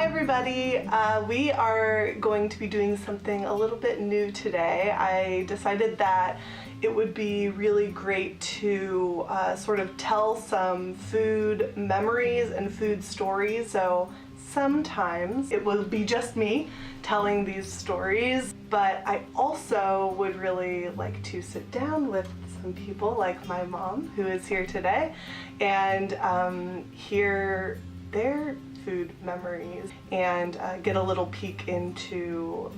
everybody. We are going to be doing something a little bit new today. I decided that it would be really great to sort of tell some food memories and food stories. So sometimes it will be just me telling these stories, but I also would really like to sit down with some people like my mom, who is here today, and hear their food memories and get a little peek into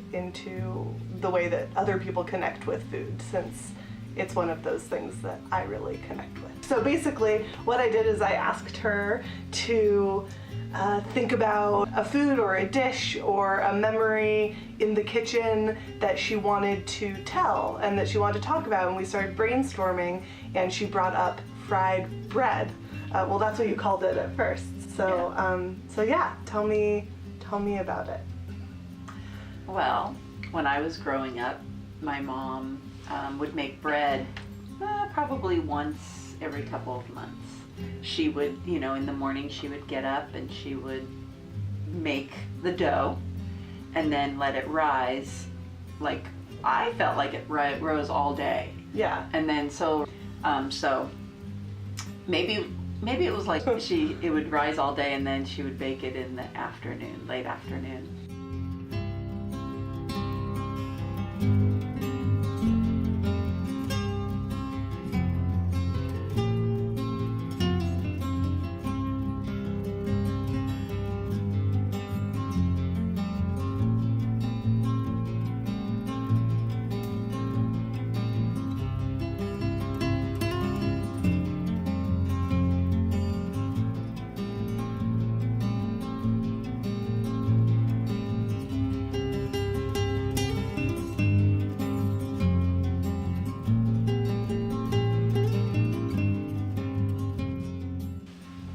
the way that other people connect with food, since it's one of those things that I really connect with. So basically what I did is I asked her to think about a food or a dish or a memory in the kitchen that she wanted to tell and that she wanted to talk about, and we started brainstorming, and she brought up fried bread. Well, that's what you called it at first. So yeah, tell me about it. Well, when I was growing up, my mom would make bread probably once every couple of months. She would, in the morning she would get up and she would make the dough and then let it rise. Like, I felt like it rose all day. Yeah. And then so maybe it was like it would rise all day and then she would bake it in the afternoon, late afternoon.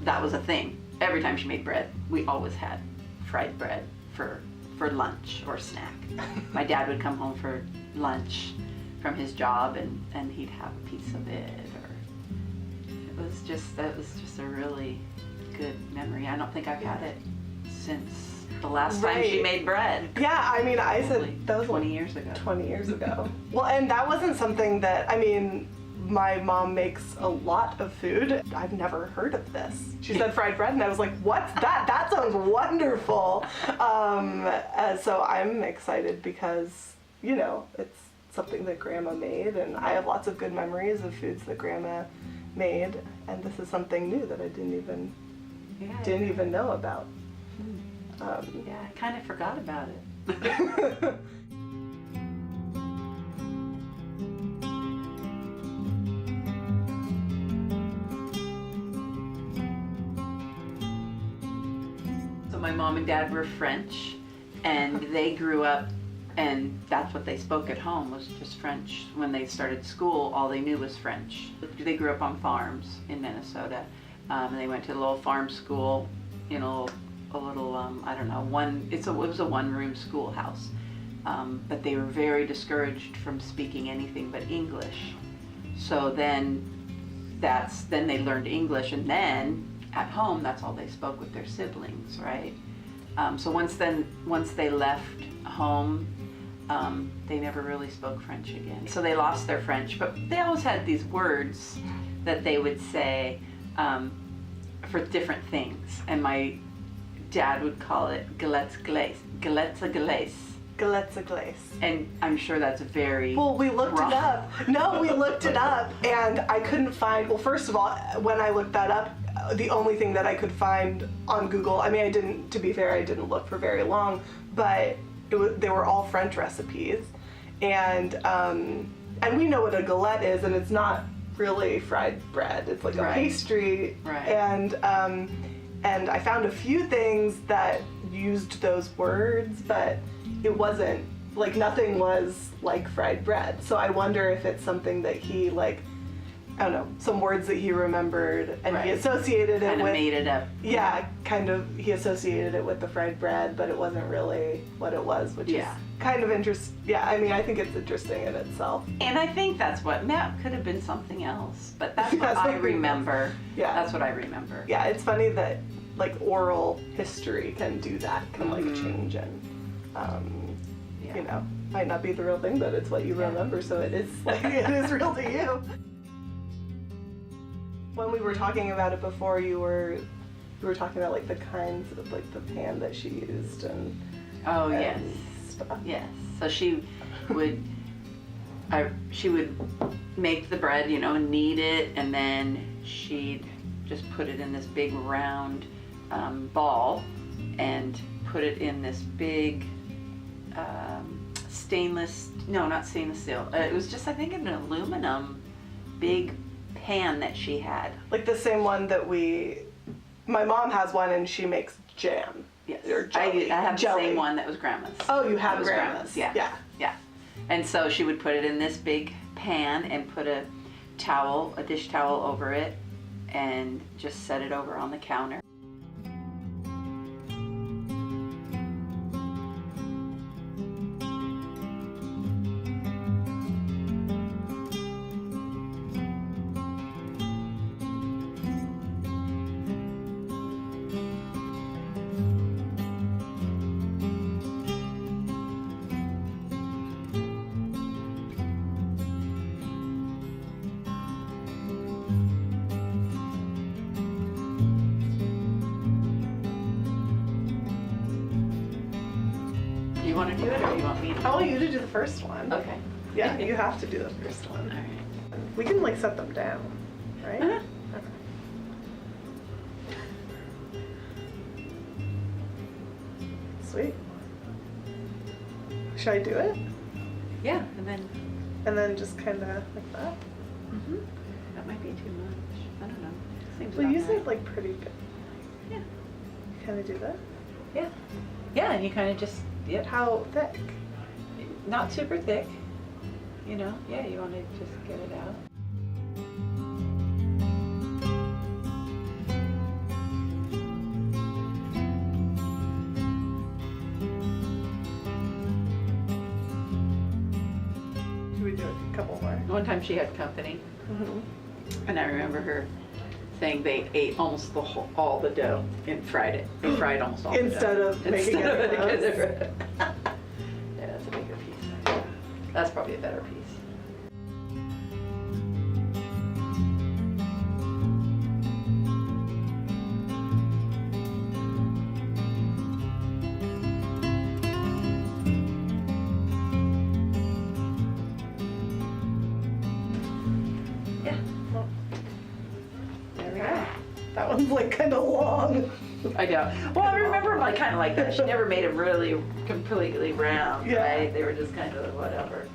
That was a thing. Every time she made bread, we always had fried bread for lunch or snack. My dad would come home for lunch from his job and he'd have a piece of it, or that was just a really good memory. I don't think I've had it since the last time she made bread. Yeah, I mean, I said that was 20 years ago. 20 years ago. Well, and that wasn't something that, my mom makes a lot of food. I've never heard of this. She said fried bread, and I was like, what's that? That sounds wonderful. So I'm excited because, it's something that Grandma made, and I have lots of good memories of foods that Grandma made, and this is something new that I didn't even know about. Yeah, I kind of forgot about it. My mom and dad were French, and they grew up, and that's what they spoke at home, was just French. When they started school, all they knew was French. They grew up on farms in Minnesota, and they went to a little farm school, a little, I don't know, it was a one-room schoolhouse, but they were very discouraged from speaking anything but English. So then they learned English, and then at home, that's all they spoke with their siblings, right? So once they left home, they never really spoke French again. So they lost their French, but they always had these words that they would say for different things. And my dad would call it galette glace, galette glace. Galette glace. And I'm sure that's very Well, we looked wrong. it up. No, we looked it up, and I couldn't find, well, first of all, when I looked that up, the only thing that I could find on Google, to be fair, I didn't look for very long, but they were all French recipes, and we know what a galette is, and it's not really fried bread. It's like a pastry, and I found a few things that used those words, but it wasn't, like, nothing was like fried bread. So I wonder if it's something that he, I don't know, some words that he remembered, and he associated it with... Kind of made it up. Yeah, he associated it with the fried bread, but it wasn't really what it was, which is kind of interesting. Yeah, I think it's interesting in itself. And I think that could have been something else, but that's what I remember. Yeah. That's what I remember. Yeah, it's funny that like oral history can do that, can like change and you know, might not be the real thing, but it's what you remember, so it is like, it is real to you. When we were talking about it before, you were talking about like the kinds of like the pan that she used and yes, stuff. yes. So she would make the bread, you know, knead it, and then she'd just put it in this big round ball and put it in this big not stainless steel. It was just, I think, an aluminum big pan that she had. Like the same one that my mom has one and she makes jam. Yes. Or jelly. I have jelly. the same one that was Grandma's. Oh, you have That was Grandma's. Yeah. And so she would put it in this big pan and put a dish towel over it and just set it over on the counter. You want to do it or you want me to? I want you to do the first one. Okay. Yeah, you have to do the first one. All right. We can like set them down, right? Uh-huh. Okay. Sweet. Should I do it? Yeah, and then just kind of like that? that might be too much. I don't know. Seems Well, about usually right. like pretty good. Yeah. Kind of do that? Yeah. Yeah, and you kind of just, How thick? not super thick. You know, yeah, you want to just get it out. Should we do a couple more? One time she had company, Mm-hmm. and I remember her saying they ate almost all the dough and fried it. They fried almost all Instead the dough. of making it of close. Yeah, that's a bigger piece. That's probably a better piece. Yeah. Well, There we okay. go. That one's like kind of long. I know. Well, I remember like kind of like that. She never made them really completely round, Yeah. right? They were just kind of whatever.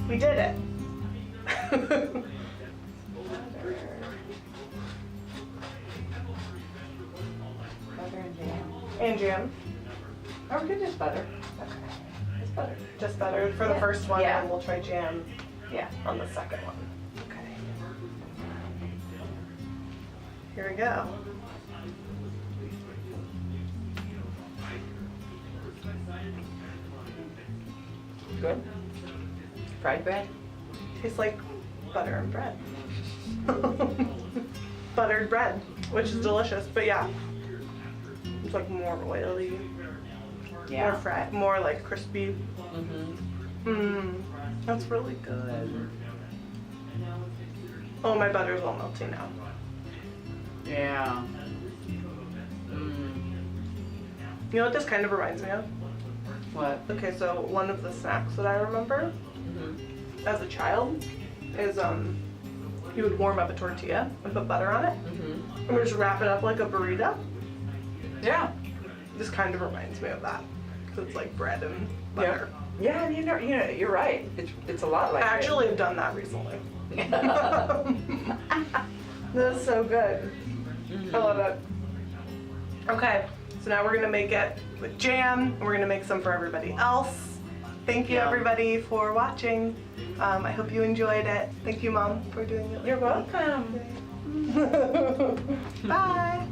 We did it. And jam. Or we could just butter. Okay. Just butter. Just butter for the Yeah. first one, Yeah. and we'll try jam Yeah. on the second one. Okay. Here we go. Good. Fried bread. Tastes like butter and bread. Buttered bread, which is delicious, but yeah. It's like more oily, more fried, more like crispy. That's really good. Oh, my butter's all melty now. Yeah. You know what this kind of reminds me of? What? Okay, so one of the snacks that I remember as a child is you would warm up a tortilla and put butter on it and just wrap it up like a burrito. Yeah. This kind of reminds me of that because it's like bread and butter. Yeah, you're right. It's a lot like I actually have done that recently. This is so good. I love it. Okay, so now we're gonna make it with jam, and we're gonna make some for everybody else. Thank you everybody for watching. I hope you enjoyed it. Thank you, Mom, for doing it. You're welcome. Bye.